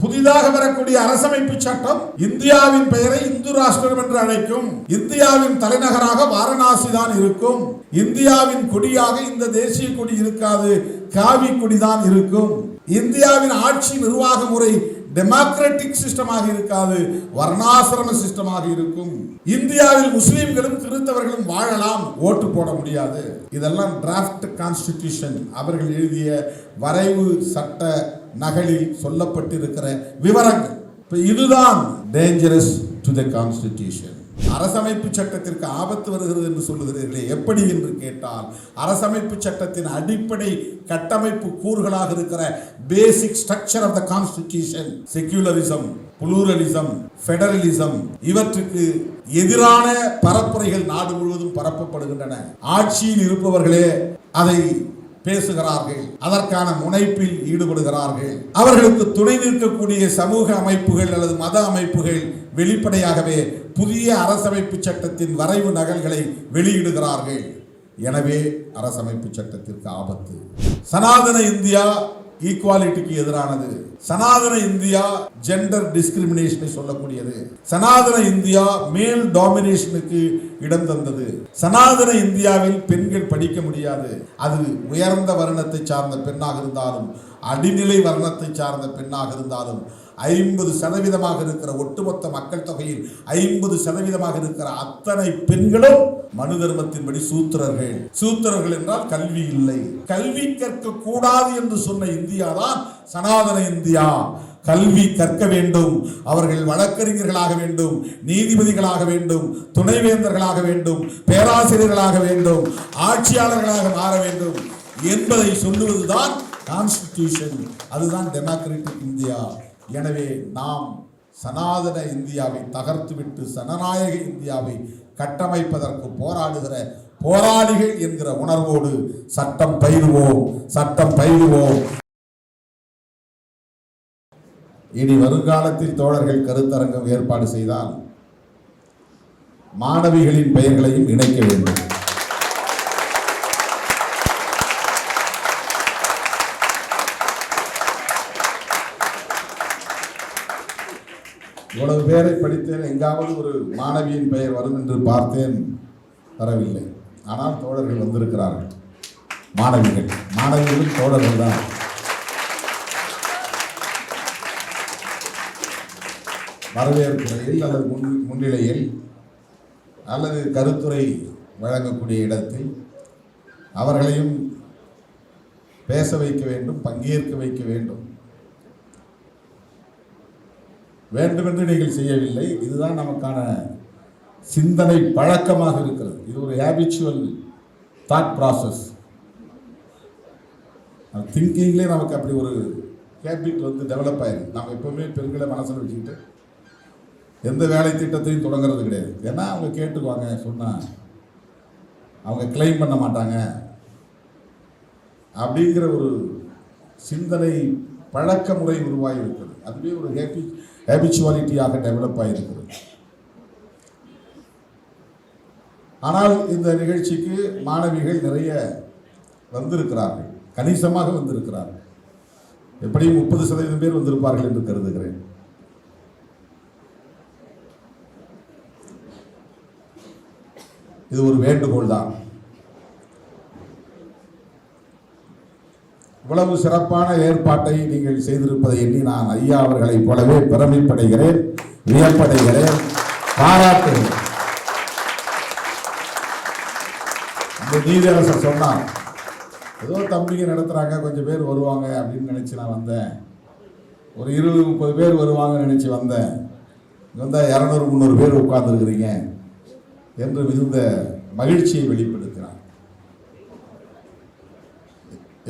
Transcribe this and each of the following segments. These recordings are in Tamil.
புதிதாக வரக்கூடிய அரசமைப்பு சட்டம் இந்தியாவின் பெயரை இந்து ராஷ்டிரம் என்று அழைக்கும். இந்தியாவின் தலைநகராக வாரணாசி தான் இருக்கும். இந்தியாவின் கொடியாக இந்த தேசிய கொடி இருக்காது, காவி கொடிதான் இருக்கும். இந்தியாவின் ஆட்சி நிர்வாக முறை டெமோக்ராட்டிக் சிஸ்டமாக இருக்காது, வர்ணாசிரம சிஸ்டமாக இருக்கும். இந்தியாவில் முஸ்லிம்களும் கிறிஸ்தவர்களும் வாழலாம், ஓட்டு போட முடியாது. இதெல்லாம் டிராஃப்ட் கான்ஸ்டிடியூஷன், அவர்கள் எழுதிய வரைவு சட்ட நகலில் சொல்லப்பட்டிருக்கிற விவரங்கள். இதுதான் டேஞ்சரஸ் டு தி கான்ஸ்டிடியூஷன். அரசமைப்பு சட்டத்திற்கு ஆபத்து வருகிறது என்று சொல்லுகிறீர்களே, எப்படி என்று கேட்டால், அரசமைப்பு சட்டத்தின் அடிப்படை கட்டமைப்பு கூறுகளாக இருக்கிற basic structure of the constitution, secularism, pluralism, federalism, இவற்றுக்கு எதிரான பரப்புரைகள் நாடு முழுவதும் பரப்பப்படுகின்றன. ஆட்சியில் இருப்பவர்களே அதை பேசுகிறார்கள், அதற்கான முனைப்பில் ஈடுபடுகிறார்கள். அவர்களுக்கு துணை நிற்கக்கூடிய சமூக அமைப்புகள் அல்லது மத அமைப்புகள் வெளிப்படையாகவே புதிய அரசமைப்பு சட்டத்தின் வரைவு நகல்களை வெளியிடுகிறார்கள். எனவே அரசமைப்பு சட்டத்திற்கு ஆபத்து. சனாதன இந்தியா ஈக்குவாலிட்டிக்கு எதிரானது. சனாதன இந்தியா ஜெண்டர் டிஸ்கிரிமினேஷனை சொல்லக்கூடியது. சனாதன இந்தியா மேல் டாமினேஷனுக்கு இடம் தந்தது. சனாதன இந்தியாவில் பெண்கள் படிக்க முடியாது. அது உயர்ந்த வர்ணத்தை சார்ந்த பெண்ணாக இருந்தாலும், அடிநிலை வர்ணத்தை சார்ந்த பெண்ணாக இருந்தாலும், 50% இருக்கிற ஒட்டுமொத்த மக்கள் தொகையில் 50% இருக்கிற அத்தனை பெண்களும் மனு தர்மத்தின்படி சூத்திரர்கள். சூத்திரர்கள் என்றால் கல்வி இல்லை. கல்வி கற்க கூடாது என்று சொன்ன இந்தியா தான் சனாதன இந்தியா. கல்வி கற்க வேண்டும், அவர்கள் வழக்கறிஞர்களாக வேண்டும், நீதிபதிகளாக வேண்டும், துணைவேந்தர்களாக வேண்டும், பேராசிரியர்களாக வேண்டும், ஆட்சியாளர்களாக மாற வேண்டும் என்பதை சொல்லுவதுதான் கான்ஸ்டிடியூஷன். அதுதான் டெமோக்ராட்டிக் இந்தியா. எனவே நாம் சனாதன இந்தியாவை தகர்த்துவிட்டு சனநாயக இந்தியாவை கட்டமைப்பதற்கு போராடுகிற போராளிகள் என்கிற உணர்வோடு சட்டம் பயிலுவோம், சட்டம் பயிலுவோம். இனி வருங்காலத்தில் தோழர்கள் கருத்தரங்கம் ஏற்பாடு செய்தால் மாணவிகளின் பெயர்களையும் இணைக்க வேண்டும். இவ்வளவு பேரை படித்தேன், எங்காவது ஒரு மாணவியின் பெயர் வரும் என்று பார்த்தேன், வரவில்லை. ஆனால் தோழர்கள் வந்திருக்கிறார்கள். மாணவிகளும் தோழர்கள் தான். வரவேற்புரையில் அல்லது முன்னிலையில் அல்லது கருத்துரை வழங்கக்கூடிய இடத்தில் அவர்களையும் பேச வைக்க வேண்டும், பங்கேற்க வைக்க வேண்டும். வேண்டுமென்று நீங்கள் செய்யவில்லை. இதுதான் நமக்கான சிந்தனை பழக்கமாக இருக்கிறது. இது ஒரு ஹேபிச்சுவல் தாட் ப்ராசஸ். திங்கிங்லேயே நமக்கு அப்படி ஒரு ஹேபிட் டெவலப் ஆயிருக்கு. நம்ம எப்பவுமே பெண்களை மனசில் வச்சுக்கிட்டு எந்த வேலை திட்டத்தையும் தொடங்கிறது கிடையாது. ஏன்னா அவங்க கேட்டுக்குவாங்க, சொன்னால் அவங்க கிளைம் பண்ண மாட்டாங்க அப்படிங்கிற ஒரு சிந்தனை பழக்க முறை உருவாகி இருக்கிறது. அதுவே ஒரு ஹேபிச்சுவாலிட்டியாக டெவலப் ஆகியிருக்கிறது. ஆனால் இந்த நிகழ்ச்சிக்கு மாணவிகள் நிறைய வந்திருக்கிறார்கள், கணிசமாக வந்திருக்கிறார்கள். எப்படியும் 30% பேர் வந்திருப்பார்கள் என்று கருதுகிறேன். இது ஒரு வேண்டுகோள் தான். இவ்வளவு சிறப்பான ஏற்பாட்டை நீங்கள் செய்திருப்பதை எண்ணி நான் ஐயா அவர்களைப் போலவே பெருமைப்படைகிறேன், வியப்படைகிறேன், பாராட்டுகிறேன். இந்த நீதியரசர் சொன்னார், ஏதோ தம்பிங்க நடத்துகிறாங்க, கொஞ்சம் பேர் வருவாங்க அப்படின்னு நினச்சி நான் வந்தேன். ஒரு 20-30 பேர் வருவாங்கன்னு நினச்சி வந்தேன். இங்கே வந்தால் 200-300 பேர் உட்கார்ந்துருக்கிறீங்க என்று மிகுந்த மகிழ்ச்சியை வெளிப்படுத்தினார்.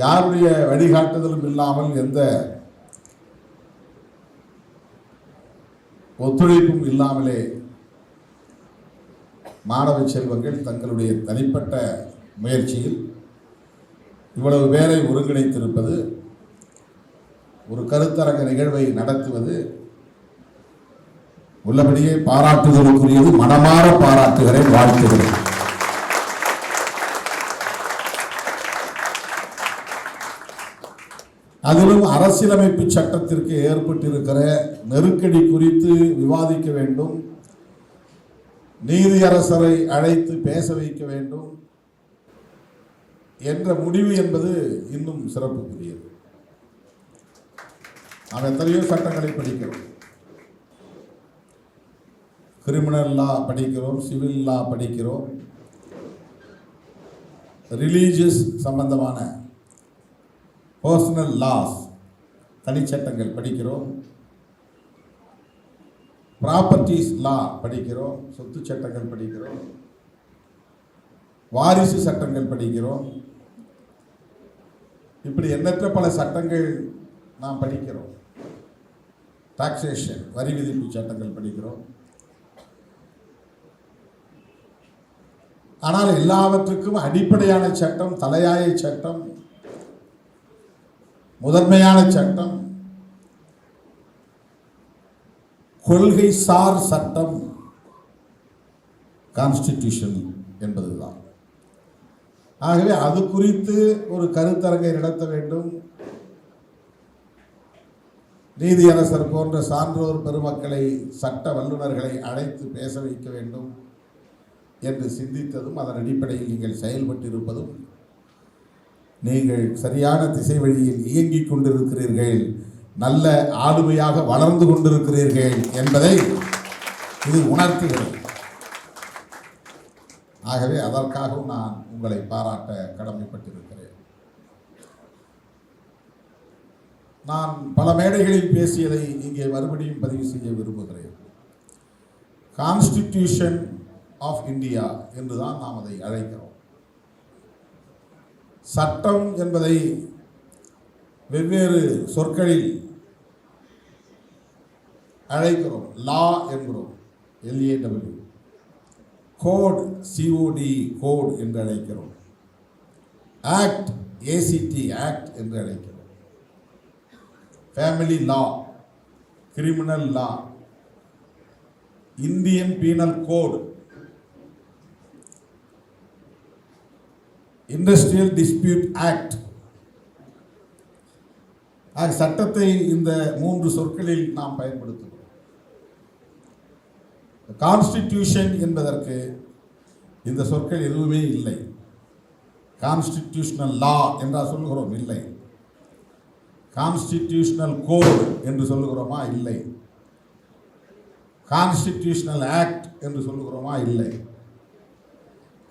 யாருடைய வழிகாட்டுதலும் இல்லாமல், எந்த ஒத்துழைப்பும் இல்லாமலே மாணவ செல்வங்கள் தங்களுடைய தனிப்பட்ட முயற்சியில் இவ்வளவு பேரை ஒருங்கிணைத்திருப்பது, ஒரு கருத்தரங்க நிகழ்வை நடத்துவது உள்ளபடியே பாராட்டுதலுக்குரியது. மனமாற பாராட்டுகிறேன், வாழ்த்துகிறேன். அதிலும் அரசியலமைப்பு சட்டத்திற்கு ஏற்பட்டிருக்கிற நெருக்கடி குறித்து விவாதிக்க வேண்டும், நீதியரசரை அழைத்து பேச வைக்க வேண்டும் என்ற முடிவு என்பது இன்னும் சிறப்புக்குரியது. நாம் எத்தனையோ சட்டங்களை படிக்கிறோம், கிரிமினல் லா படிக்கிறோம், சிவில் லா படிக்கிறோம், ரிலீஜியஸ் சம்பந்தமான பர்சனல் லாஸ் தனிச்சட்டங்கள் படிக்கிறோம், ப்ராப்பர்ட்டிஸ் லா படிக்கிறோம், சொத்து சட்டங்கள் படிக்கிறோம், வாரிசு சட்டங்கள் படிக்கிறோம். இப்படி எண்ணற்ற பல சட்டங்கள் நாம் படிக்கிறோம். டாக்ஸேஷன் வரி விதிப்பு சட்டங்கள் படிக்கிறோம். ஆனால் எல்லாவற்றுக்கும் அடிப்படையான சட்டம், தலையாய சட்டம், முதன்மையான சட்டம், கொள்கை சார் சட்டம் கான்ஸ்டிடியூஷன் என்பதுதான். ஆகவே அது குறித்து ஒரு கருத்தரங்கை நடத்த வேண்டும். நீதியரசர் போன்ற சான்றோர் பெருமக்களை, சட்ட வல்லுநர்களை அழைத்து பேச வைக்க வேண்டும் என்று சிந்தித்ததும், அதன் அடிப்படையில் நீங்கள் செயல்பட்டிருப்பதும், நீங்கள் சரியான திசை வழியில் இயங்கிக் கொண்டிருக்கிறீர்கள், நல்ல ஆளுமையாக வளர்ந்து கொண்டிருக்கிறீர்கள் என்பதை இது உணர்த்துகிறது. ஆகவே அதற்காகவும் நான் உங்களை பாராட்ட கடமைப்பட்டிருக்கிறேன். நான் பல மேடைகளில் பேசியதை இங்கே மறுபடியும் பதிவு செய்ய விரும்புகிறேன். கான்ஸ்டிடியூஷன் ஆஃப் இந்தியா என்றுதான் நாம் அதை அழைக்கிறோம். சட்டம் என்பதை வெவ்வேறு சொற்களில் அழைக்கிறோம். லா என்கிறோம், LAW, கோட், COD, கோட் என்று அழைக்கிறோம். ஆக்ட், ACT, ஆக்ட் என்று அழைக்கிறோம். Family law, criminal law, Indian penal code, industrial dispute act. சட்டத்தை இந்த 3 சொற்களில் நாம் பயன்படுத்துகிறோம். கான்ஸ்டிடியூஷன் என்பதற்கு இந்த சொற்கள் எதுவுமே இல்லை. கான்ஸ்டிடியூஷனல் லா என்றா சொல்லுகிறோம்? இல்லை. கான்ஸ்டிடியூஷனல் கோட் என்று சொல்லுகிறோமா? இல்லை. கான்ஸ்டிடியூஷனல் ஆக்ட் என்று சொல்லுகிறோமா? இல்லை.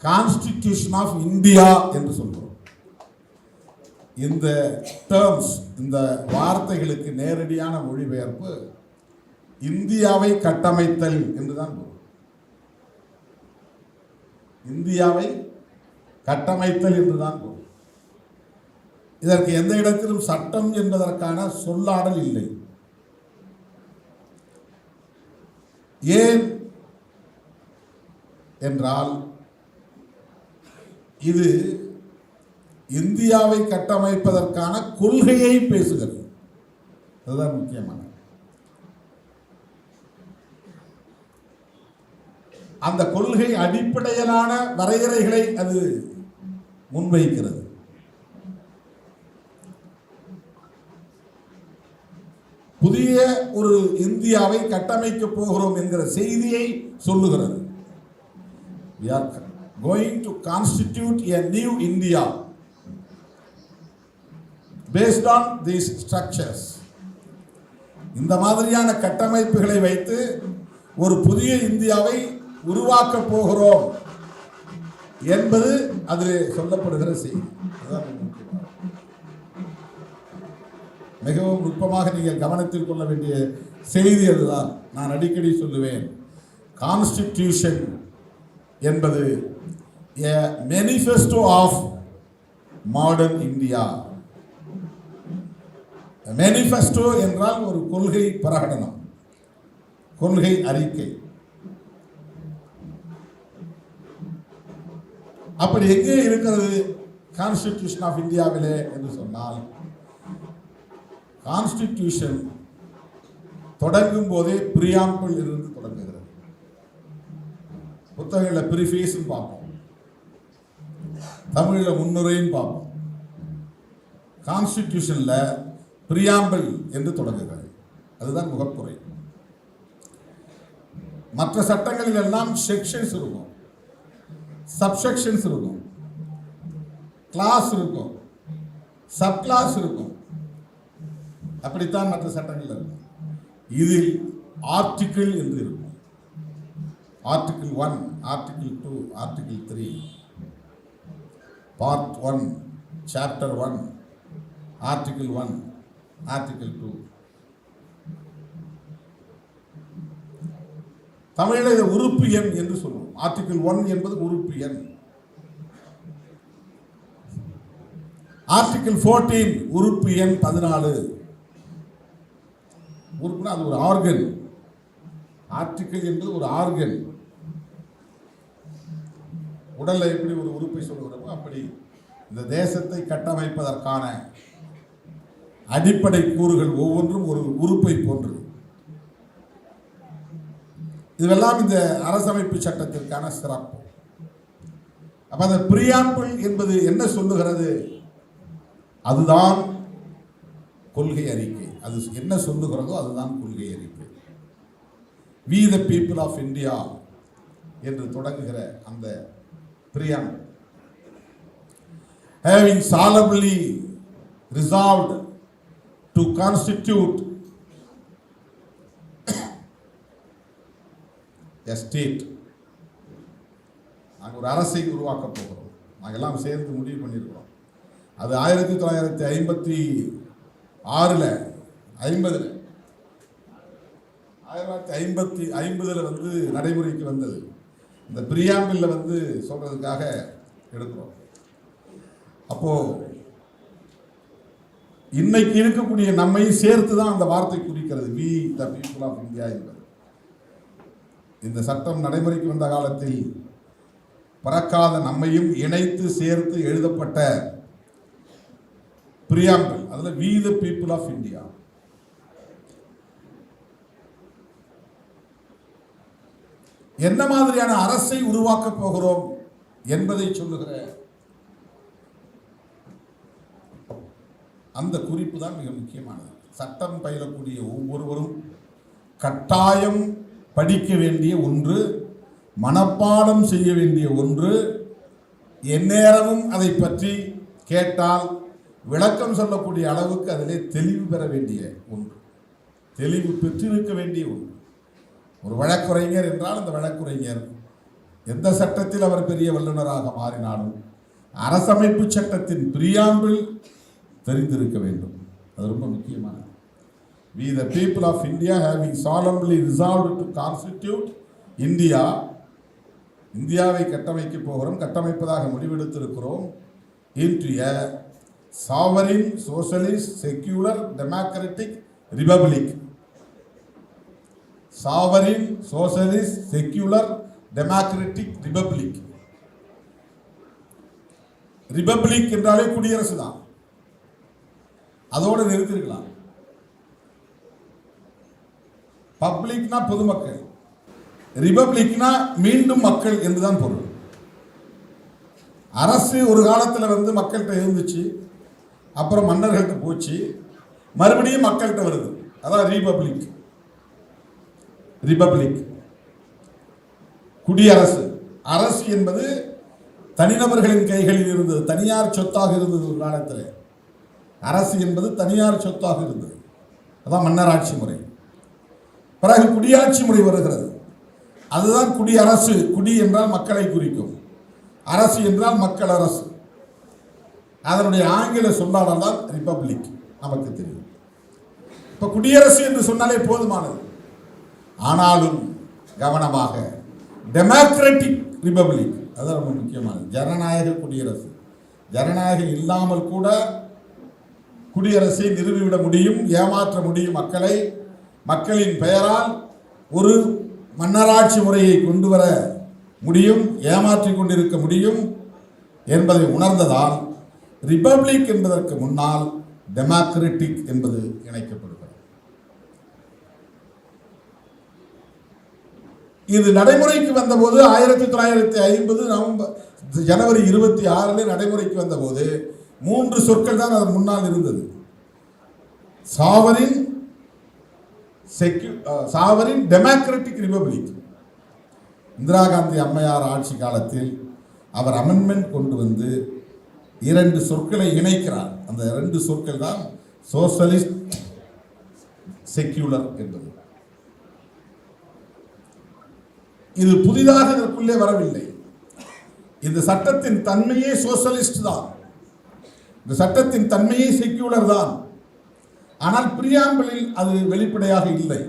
கான்ஸ்டிடியூஷன் ஆஃப் இந்தியா என்று சொல்கிறோம். இந்த டேர்ம்ஸ், இந்த வார்த்தைகளுக்கு நேரடியான மொழிபெயர்ப்பு இந்தியாவை கட்டமைத்தல் என்றுதான் பொருள். இந்தியாவை கட்டமைத்தல் என்றுதான் பொருள். இதற்கு எந்த இடத்திலும் சட்டம் என்பதற்கான சொல்லாடல் இல்லை. ஏன் என்றால், இது இந்தியாவை கட்டமைப்பதற்கான கொள்கையை பேசுகிறது. அதுதான் முக்கியமான. அந்த கொள்கை அடிப்படையிலான வரையறைகளை அது முன்வைக்கிறது. புதிய ஒரு இந்தியாவை கட்டமைக்க போகிறோம் என்கிற செய்தியை சொல்லுகிறது. We are going to constitute a new India based on these structures. இந்த மாதிரியான கட்டமைப்புகளை வைத்து ஒரு புதிய இந்தியாவை உருவாக்க போகிறோம் என்பது அதில் சொல்லப்படுகிற செய்தி. மிகவும் நுட்பமாக நீங்கள் கவனத்தில் கொள்ள வேண்டிய செய்தி அதுதான். நான் அடிக்கடி சொல்லுவேன், கான்ஸ்டிடியூஷன் என்பது a manifesto of modern India. Manifesto என்றால் ஒரு கொள்கை பிரகடனம், கொள்கை அறிக்கை. அப்படி எங்கே இருக்கிறது கான்ஸ்டிடியூஷன் ஆஃப் இந்தியாவிலே என்று சொன்னால், கான்ஸ்டிடியூஷன் தொடங்கும் போதே பிரியாம்பிள் இருந்து தொடங்குகிறது. புத்தகங்களில் ப்ரிஃபேஸ் பார்ப்போம், தமிழில் முன்னுரைன்னு பார்ப்போம். கான்ஸ்டிடியூஷனில் பிரியாம்பிள் என்று தொடங்குகிறது. அதுதான் முகப்புரை. மற்ற சட்டங்களில் எல்லாம் செக்ஷன்ஸ் இருக்கும், சப்செக்ஷன்ஸ் இருக்கும், கிளாஸ் இருக்கும், சப் கிளாஸ் இருக்கும். அப்படித்தான் மற்ற சட்டங்கள் இருக்கும். இதில் ஆர்டிகிள் என்று இருக்கும். Article 1, article 2, article 3, part 1, chapter 1, article 1, article 2. தமிழில் இதை உறுப்பு எண் என்று சொல்லுவோம். ஆர்டிகிள் 1 என்பது உறுப்பு எண். ஆர்டிகிள் 14 உறுப்பு எண் 14. உறுப்புனா அது ஒரு ஆர்கன். ஆர்டிகிள் என்பது ஒரு ஆர்கன். உடல்ல எப்படி ஒரு உறுப்பை சொல்லுகிறோமோ அப்படி இந்த தேசத்தை கட்டமைப்பதற்கான அடிப்படை கூறுகள் ஒவ்வொன்றும் ஒரு உறுப்பை போன்றது. இதெல்லாம் இந்த அரசமைப்பு சட்டத்திற்கான சிறப்பு. அப்ப அந்த பிரியாம்பிள் என்பது என்ன சொல்லுகிறது? அதுதான் கொள்கை அறிக்கை. அது என்ன சொல்லுகிறதோ அதுதான் கொள்கை அறிக்கை. We the people of India என்று தொடங்குகிற அந்த preamble, having solemnly resolved to constitute a state. நாங்கள் ஒரு அரசை உருவாக்க போகிறோம். நாங்கள் எல்லாம் சேர்ந்து முடிவு பண்ணியிருக்கிறோம். அது 1950 வந்து நடைமுறைக்கு வந்தது. இந்த பிரியாம்பிள்ல வந்து சொல்றதுக்காக எடுக்கிறோம். அப்போ இன்னைக்கு இருக்கக்கூடிய நம்மை சேர்த்து தான் அந்த வார்த்தை குறிக்கிறது. We the people of India என்பது. இந்த சட்டம் நடைமுறைக்கு வந்த காலத்தில் பறக்காத நம்மையும் இணைத்து சேர்த்து எழுதப்பட்ட பிரியாம்பிள். அதுல we the people of India. என்ன மாதிரியான அரசை உருவாக்க போகிறோம் என்பதை சொல்லுகிற அந்த குறிப்பு தான் மிக முக்கியமானது. சட்டம் பயிலக்கூடிய ஒவ்வொருவரும் கட்டாயம் படிக்க வேண்டிய ஒன்று, மனப்பாடம் செய்ய வேண்டிய ஒன்று, எந்நேரமும் அதை பற்றி கேட்டால் விளக்கம் சொல்லக்கூடிய அளவுக்கு அதிலே தெளிவு பெற வேண்டிய ஒன்று, தெளிவு பெற்றிருக்க வேண்டிய ஒன்று. ஒரு வழக்குரைஞர் என்றால் அந்த வழக்குரைஞர் எந்த சட்டத்தில் அவர் பெரிய வல்லுநராக மாறினாலும் அரசமைப்பு சட்டத்தின் பிரியாம்பிள் தெரிந்திருக்க வேண்டும். அது ரொம்ப முக்கியமானது. We the people of India having solemnly resolved to constitute India, இந்தியாவை கட்டமைக்க போகிறோம், கட்டமைப்பதாக முடிவெடுத்திருக்கிறோம், into a sovereign socialist secular democratic republic. Sovereign socialist secular democratic republic. Republic என்றாலே குடியரசு தான், அதோடு நிறுத்திருக்கலாம். பப்ளிக்னா பொதுமக்கள், ரிபப்ளிக்னா மீண்டும் மக்கள் என்றுதான் பொருள். அரசு ஒரு காலத்தில் வந்து மக்கள்கிட்ட இருந்துச்சு, அப்புறம் மன்னர்கள்ட்ட போச்சு, மறுபடியும் மக்கள்கிட்ட வருது. அதான் ரிபப்ளிக். ரிபப்ளிக் குடியரசு. அரசு என்பது தனிநபர்களின் கைகளில் இருந்தது, தனியார் சொத்தாக இருந்தது. ஒரு காலத்தில் அரசு என்பது தனியார் சொத்தாக இருந்தது. அதான் மன்னராட்சி முறை. பிறகு குடியாட்சி முறை வருகிறது. அதுதான் குடியரசு. குடி என்றால் மக்களை குறிக்கும், அரசு என்றால் மக்கள் அரசு. அதனுடைய ஆங்கில சொல்லாடல் தான் ரிபப்ளிக். நமக்கு தெரியும். இப்ப குடியரசு என்று சொன்னாலே போதுமானது. ஆனாலும் கவனமாக, டெமோக்ராட்டிக் ரிபப்ளிக், அதுதான் ரொம்ப முக்கியமானது. ஜனநாயக குடியரசு. ஜனநாயகம் இல்லாமல் கூட குடியரசை நிறுவிவிட முடியும், ஏமாற்ற முடியும் மக்களை. மக்களின் பெயரால் ஒரு மன்னராட்சி முறையை கொண்டு வர முடியும், ஏமாற்றிக் கொண்டிருக்க முடியும் என்பதை உணர்ந்ததால் ரிபப்ளிக் என்பதற்கு முன்னால் டெமோக்ராட்டிக் என்பது இணைக்கப்படுகிறது. இது நடைமுறைக்கு வந்தபோது 1950 ஜனவரி 26 நடைமுறைக்கு வந்தபோது 3 சொற்கள் தான் அதன் முன்னால் இருந்தது. Sovereign democratic republic. Indira Gandhi அம்மையார் ஆட்சி காலத்தில் அவர் அமெண்ட்மெண்ட் கொண்டு வந்து 2 சொற்களை இணைக்கிறார். அந்த 2 சொற்கள் தான் சோசலிஸ்ட், செக்யூலர் என்பது. இது புதிதாக இதற்குள்ளே வரவில்லை. இந்த சட்டத்தின் தன்மையே சோசலிஸ்ட் தான், இந்த சட்டத்தின் தன்மையே செக்யூலர் தான். ஆனால் பிரியாம்பிளில் அது வெளிப்படையாக இல்லை.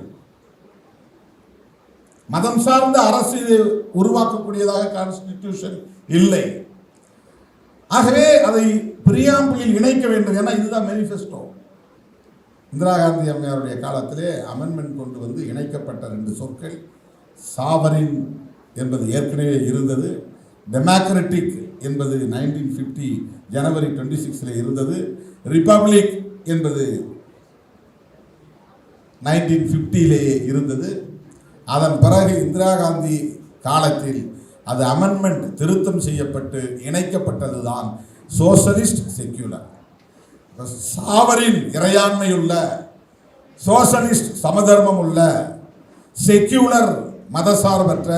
மதம் சார்ந்த அரசு உருவாக்கக்கூடியதாக கான்ஸ்டிடியூஷன் இல்லை. ஆகவே அதை பிரியாம்பிளில் இணைக்க வேண்டும். ஏன்னா இதுதான் மேனிஃபெஸ்டோ. இந்திரா காந்தி அம்மையாருடைய காலத்திலே அமெண்ட்மெண்ட் கொண்டு வந்து இணைக்கப்பட்ட 2 சொற்கள் சாவரின் என்பது ஏற்கனவே இருந்தது, டெமோக்ராட்டிக் என்பது 1950 ஜனவரி 26 இருந்தது, ரிபப்ளிக் என்பது 1950 இருந்தது. அதன் பிறகு இந்திரா காந்தி காலத்தில் அது அமெண்ட்மெண்ட் திருத்தம் செய்யப்பட்டு இணைக்கப்பட்டதுதான் சோசலிஸ்ட் செக்யூலர். சாவரின் இறையாண்மையுள்ள, சோசலிஸ்ட் சமதர்மம் உள்ள, செக்யூலர் மதசார்பற்ற,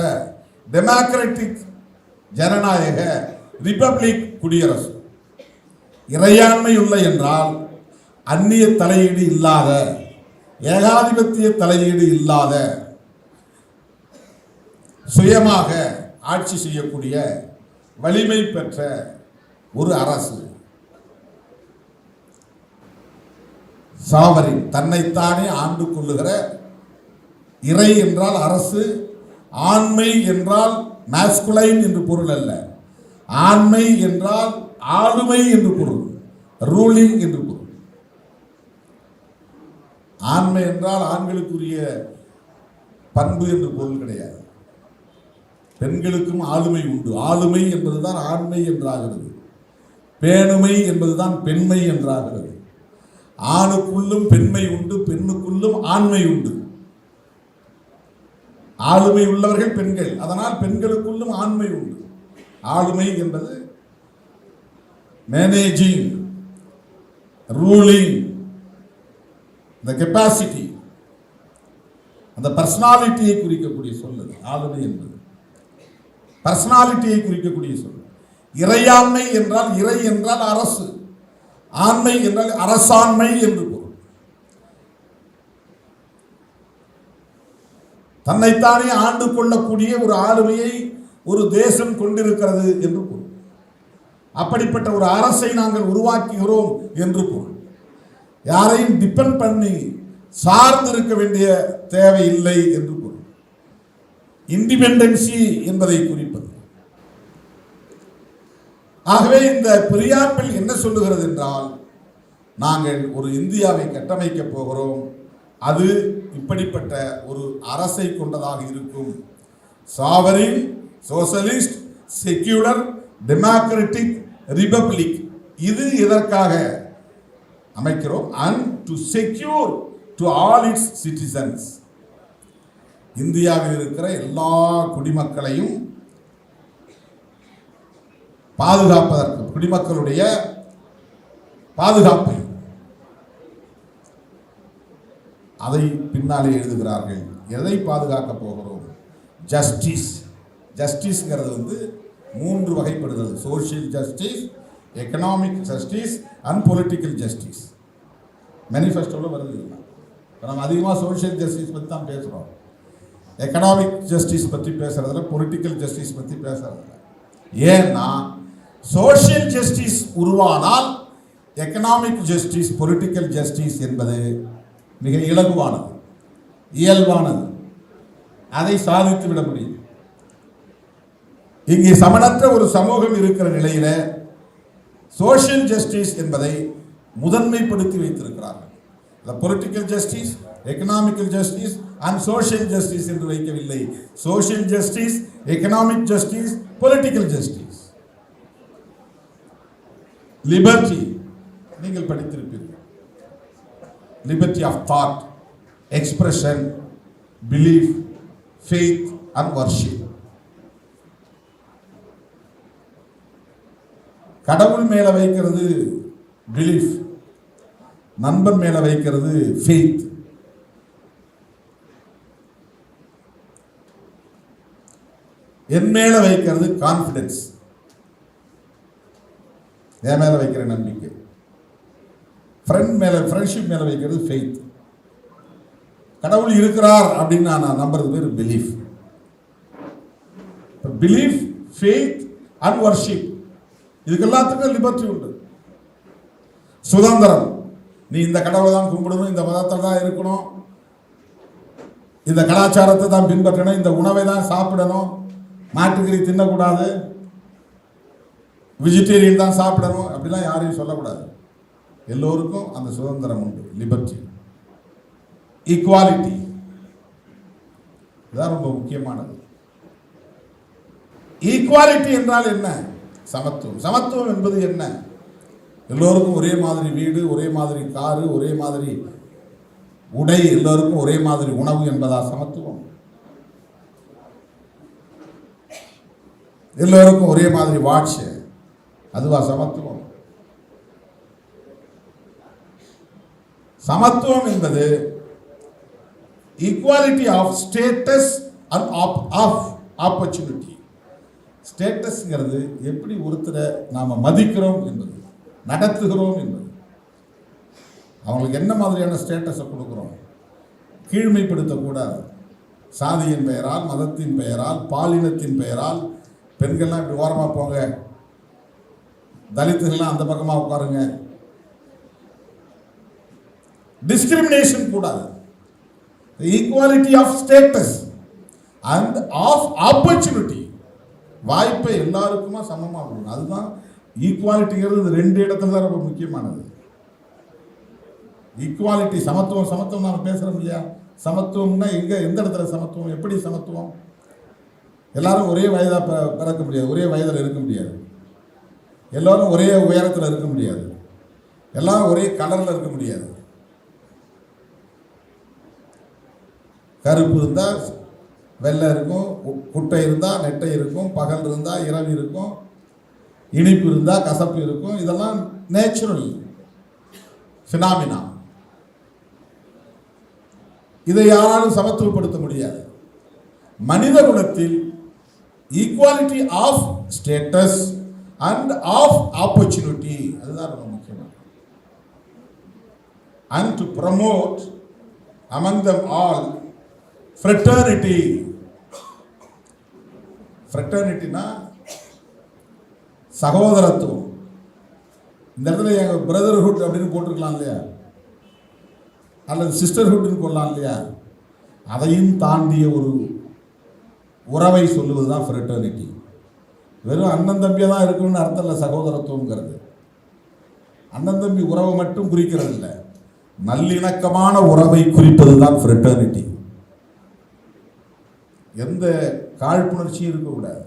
டெமோக்ராட்டிக் ஜனநாயக, ரிபப்ளிக் குடியரசு. இறையாண்மையுள்ள என்றால் அந்நிய தலையீடு இல்லாத, ஏகாதிபத்திய தலையீடு இல்லாத, சுயமாக ஆட்சி செய்யக்கூடிய வலிமை பெற்ற ஒரு அரசு. சாவரின் தன்னைத்தானே ஆண்டு கொள்ளுகிற, இறை என்றால் அரசு, ஆண்மை என்றால் மாஸ்குலைன் என்று பொருள் அல்ல, ஆண்மை என்றால் ஆளுமை என்று பொருள், ரூலிங் என்று பொருள். ஆண்மை என்றால் ஆண்களுக்குரிய பண்பு என்று பொருள் கிடையாது. பெண்களுக்கும் ஆளுமை உண்டு. ஆளுமை என்பதுதான் ஆண்மை என்றாகிறது, பேணுமை என்பதுதான் பெண்மை என்றாகிறது. ஆணுக்குள்ளும் பெண்மை உண்டு, பெண்ணுக்குள்ளும் ஆண்மை உண்டு. ஆளுமை உள்ளவர்கள் பெண்கள், அதனால் பெண்களுக்குள்ளும் ஆண்மை உண்டு. ஆளுமை என்பது மேனேஜிங், ரூலிங், the capacity, அந்த பர்சனாலிட்டியை குறிக்கக்கூடிய சொல். ஆளுமை என்பது பர்சனாலிட்டியை குறிக்கக்கூடிய சொல். இறையாண்மை என்றால், இறை என்றால் அரசு, ஆண்மை என்றால் அரசாண்மை என்று பொருள். தன்னைத்தானே ஆண்டு கொள்ளக்கூடிய ஒரு ஆளுமையை ஒரு தேசம் கொண்டிருக்கிறது என்று பொருள். அப்படிப்பட்ட ஒரு அரசை நாங்கள் உருவாக்குகிறோம் என்று பொருள். யாரையும் டிபெண்ட் பண்ணி சார்ந்திருக்க வேண்டிய தேவை இல்லை என்று பொருள். இண்டிபெண்டன்சி என்பதை குறிப்பது. ஆகவே இந்த பிரியாம்பிள் என்ன சொல்லுகிறது என்றால், நாங்கள் ஒரு இந்தியாவை கட்டமைக்க போகிறோம், அது இப்படிப்பட்ட ஒரு அரசை கொண்டதாக இருக்கும். Sovereign, socialist, secular, democratic, republic. இது இதற்காக அமைக்கிறோம். And to secure to all it's citizens. இந்தியாவில் இருக்கிற எல்லா குடிமக்களையும் பாதுகாப்பதற்கு, குடிமக்களுடைய பாதுகாப்பை, அதை பின்னாலே எழுதுகிறார்கள். எதை பாதுகாக்க போகிறோம்? ஜஸ்டிஸ். ஜஸ்டிஸ்ங்கிறது வந்து 3 வகைப்படுகிறது. Social justice, economic justice and political justice. மேனிஃபெஸ்டோவில் வருது. நம்ம அதிகமாக சோஷியல் ஜஸ்டிஸ் பற்றி தான் பேசுகிறோம். எக்கனாமிக் ஜஸ்டிஸ் பற்றி பேசுறதில்ல, பொலிட்டிக்கல் ஜஸ்டிஸ் பற்றி பேசுறதில்ல. ஏன்னா சோஷியல் ஜஸ்டிஸ் உருவானால் எக்கனாமிக் ஜஸ்டிஸ், பொலிட்டிக்கல் ஜஸ்டிஸ் என்பது மிக இலகுவானது, இயல்பானது. அதை சாதித்து விட முடியும். இங்கே சமனற்ற ஒரு சமூகம் இருக்கிற நிலையில சோஷியல் ஜஸ்டிஸ் என்பதை முதன்மைப்படுத்தி வைத்திருக்கிறார்கள். Political justice, economical justice and social justice என்று வைக்கவில்லை. Social justice, economic justice, political justice. Liberty நீங்கள் படித்திருப்பீர்கள். Liberty of thought, expression, belief, faith and worship. கடவுள் மேல வைக்கிறது பிலீஃப், நண்பன் மேல வைக்கிறது ஃபெய்த். என் மேல வைக்கிறது கான்பிடன்ஸ், என் மேல வைக்கிற நம்பிக்கை. ஃப்ரெண்ட்ஷிப் மேல வைக்கிறது ஃபெய்த். கடவுள் இருக்கிறார் அப்படின்னு நான் நம்புறது பேர் belief. Belief, faith and worship, இதுக்கு எல்லாத்துக்கும் லிபர்ட்டி உண்டு, சுதந்திரம். நீ இந்த கடவுளை தான் கும்பிடணும், இந்த மதத்தில் தான் இருக்கணும், இந்த கலாச்சாரத்தை தான் பின்பற்றணும், இந்த உணவை தான் சாப்பிடணும், மாட்டுக்கறி தின்னக்கூடாது, வெஜிடேரியன் தான் சாப்பிடணும், அப்படிலாம் யாரையும் சொல்லக்கூடாது. எல்லோருக்கும் அந்த சுதந்திரம் உண்டு, லிபர்ட்டி. ஈக்குவாலிட்டி, இதுதான் ரொம்ப முக்கியமானது. ஈக்குவாலிட்டி என்றால் என்ன? சமத்துவம். சமத்துவம் என்பது என்ன? எல்லோருக்கும் ஒரே மாதிரி வீடு, ஒரே மாதிரி காரு, ஒரே மாதிரி உடை, எல்லோருக்கும் ஒரே மாதிரி உணவு என்பதா சமத்துவம்? எல்லோருக்கும் ஒரே மாதிரி வாட்ச், அதுவா சமத்துவம்? சமத்துவம் என்பது equality of status and of opportunity. ஸ்டேட்டஸ்ங்கிறது எப்படி ஒருத்தரை நாம மதிக்கிறோம் என்பது, நடத்துகிறோம் என்பது. அவங்களுக்கு என்ன மாதிரியான ஸ்டேட்டஸை கொடுக்குறோம்? கீழ்மைப்படுத்தக்கூடாது. சாதியின் பெயரால், மதத்தின் பெயரால், பாலினத்தின் பெயரால். பெண்கள்லாம் இப்படி ஓரமாக போங்க, தலித்துகள்லாம் அந்த பக்கமாக உட்காருங்க. டிஸ்கிரிமினேஷன் கூடாது. Equality of status and of opportunity, வாய்ப்பை எல்லாருக்குமா சமமாக கொடுக்கணும். அதுதான் ஈக்குவாலிட்டிங்கிறது. ரெண்டு இடத்துல தான் ரொம்ப முக்கியமானது. ஈக்குவாலிட்டி, சமத்துவம். சமத்துவம் நாம் பேசுகிறோம் இல்லையா? சமத்துவம்னா எங்கே, எந்த இடத்துல சமத்துவம்? எப்படி சமத்துவம்? எல்லாரும் ஒரே வயதாக பிறக்க முடியாது, ஒரே வயதில் இருக்க முடியாது, எல்லாரும் ஒரே உயரத்தில் இருக்க முடியாது, எல்லாரும் ஒரே கலரில் இருக்க முடியாது. கருப்பு இருந்தால் வெள்ளை இருக்கும், குட்டை இருந்தால் நெட்டை இருக்கும், பகல் இருந்தால் இரவு இருக்கும், இனிப்பு இருந்தால் கசப்பு இருக்கும். இதெல்லாம் நேச்சுரல் ஃபினாமினா. இதை யாராலும் சமத்துவப்படுத்த முடியாது. மனித குலத்தில் equality of status and of opportunity, அதுதான் ரொம்ப முக்கியம். And to promote among them all fraternity. ஃப்ரெட்டர்னிட்டினா சகோதரத்துவம். இந்த இடத்துல எங்கள் பிரதர்ஹுட் அப்படின்னு போட்டிருக்கலாம் இல்லையா, அல்லது சிஸ்டர்ஹுட்னு போடலாம் இல்லையா? அதையும் தாண்டிய ஒரு உறவை சொல்லுவது தான் ஃப்ரெட்டர்னிட்டி. வெறும் அண்ணன் தம்பியாக தான் இருக்கணும்னு அர்த்தம் இல்லை. சகோதரத்துவங்கிறது அண்ணன் தம்பி உறவை மட்டும் குறிக்கிறது இல்லை, நல்லிணக்கமான உறவை குறிப்பது தான் ஃப்ரெட்டர்னிட்டி. எந்த காழ்ப்புணர்ச்சியும் இருக்கக்கூடாது,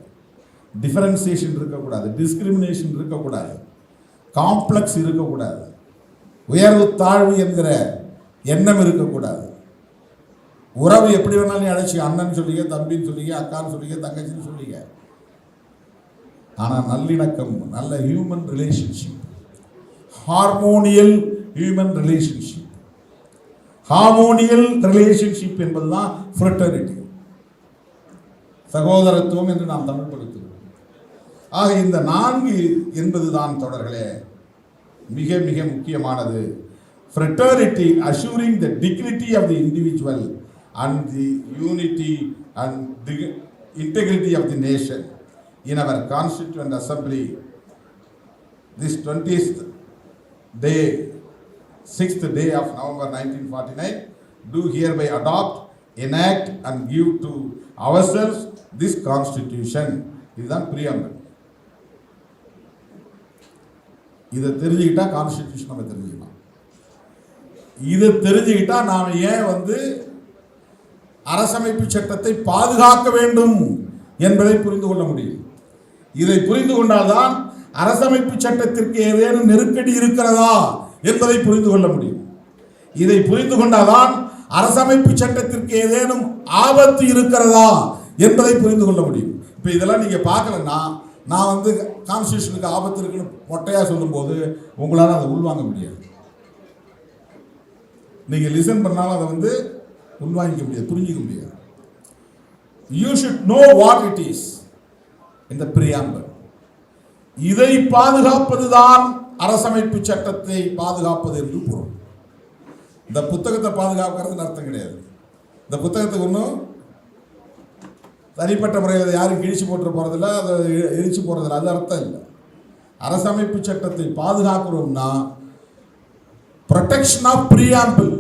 டிஃபரன்சியேஷன் இருக்கக்கூடாது, டிஸ்கிரிமினேஷன் இருக்கக்கூடாது, காம்ப்ளெக்ஸ் இருக்கக்கூடாது, உயர்வு தாழ்வு என்கிற எண்ணம் இருக்கக்கூடாது. உறவு எப்படி வேணாலும் அழைச்சி, அண்ணன் சொல்லிக்க, தம்பின்னு சொல்லிக்க, அக்கான்னு சொல்லிக்க, தங்கச்சின்னு சொல்லிக்க. ஆனால் நல்லிணக்கம், நல்ல human relationship, harmonial human relationship, harmonial relationship என்பதுதான் ஃப்ரெட்டர்னிட்டி, சகோதரத்துவம் என்று நாம் தமிழ் படுத்துகிறோம். ஆக இந்த 4 என்பதுதான் தொடர்களே மிக மிக முக்கியமானது. Fraternity assuring the dignity of the individual and the unity and the integrity of the nation. In our Constituent Assembly, this 20th day, 6th day of November 1949, do hereby adopt, enact and give to ourselves this Constitution. இதுதான் preamble. இதை தெரிஞ்சுக்கிட்டா கான்ஸ்டிடியூஷன் நம்ம தெரிஞ்சுக்கலாம். இதை தெரிஞ்சுக்கிட்டா நாம் ஏன் அரசமைப்பு சட்டத்தை பாதுகாக்க வேண்டும் என்பதை புரிந்து கொள்ள முடியும். இதை புரிந்து கொண்டால்தான் அரசமைப்பு சட்டத்திற்கு ஏதேனும் நெருக்கடி இருக்கிறதா என்பதை புரிந்து கொள்ள முடியும். இதை புரிந்து கொண்டால்தான் அரசமைப்பு சட்டத்திற்கு ஏதேனும் ஆபத்து இருக்கிறதா என்பதை புரிந்து கொள்ள முடியும். இப்போ இதெல்லாம் நீங்க பார்க்கலன்னா, நான் கான்ஸ்டிடியூஷனுக்கு ஆபத்து இருக்குன்னு மொட்டையா சொல்லும் போது உங்களால் அதை உள்வாங்க முடியாது. நீங்க லிசன் பண்ணாலும் அதை வந்து உள்வாங்கிக்க முடியாது, புரிஞ்சிக்க முடியாது. You should know what it is இந்த பிரியாம்பல். இதை பாதுகாப்பதுதான் அரசமைப்பு சட்டத்தை பாதுகாப்பது என்று பொருள். இந்த புத்தகத்தை பாதுகாக்கிறது அர்த்தம் கிடையாது. இந்த புத்தகத்துக்கு ஒன்றும் தனிப்பட்ட முறையில் யாரும் கிழிச்சு போட்டு போறதில்லை, அதை எரிச்சு போறதில்லை, அது அர்த்தம் இல்லை. அரசமைப்பு சட்டத்தை பாதுகாக்கிறோம்னா ப்ரொடெக்ஷன் ஆஃப் பிரியாம்பிள்,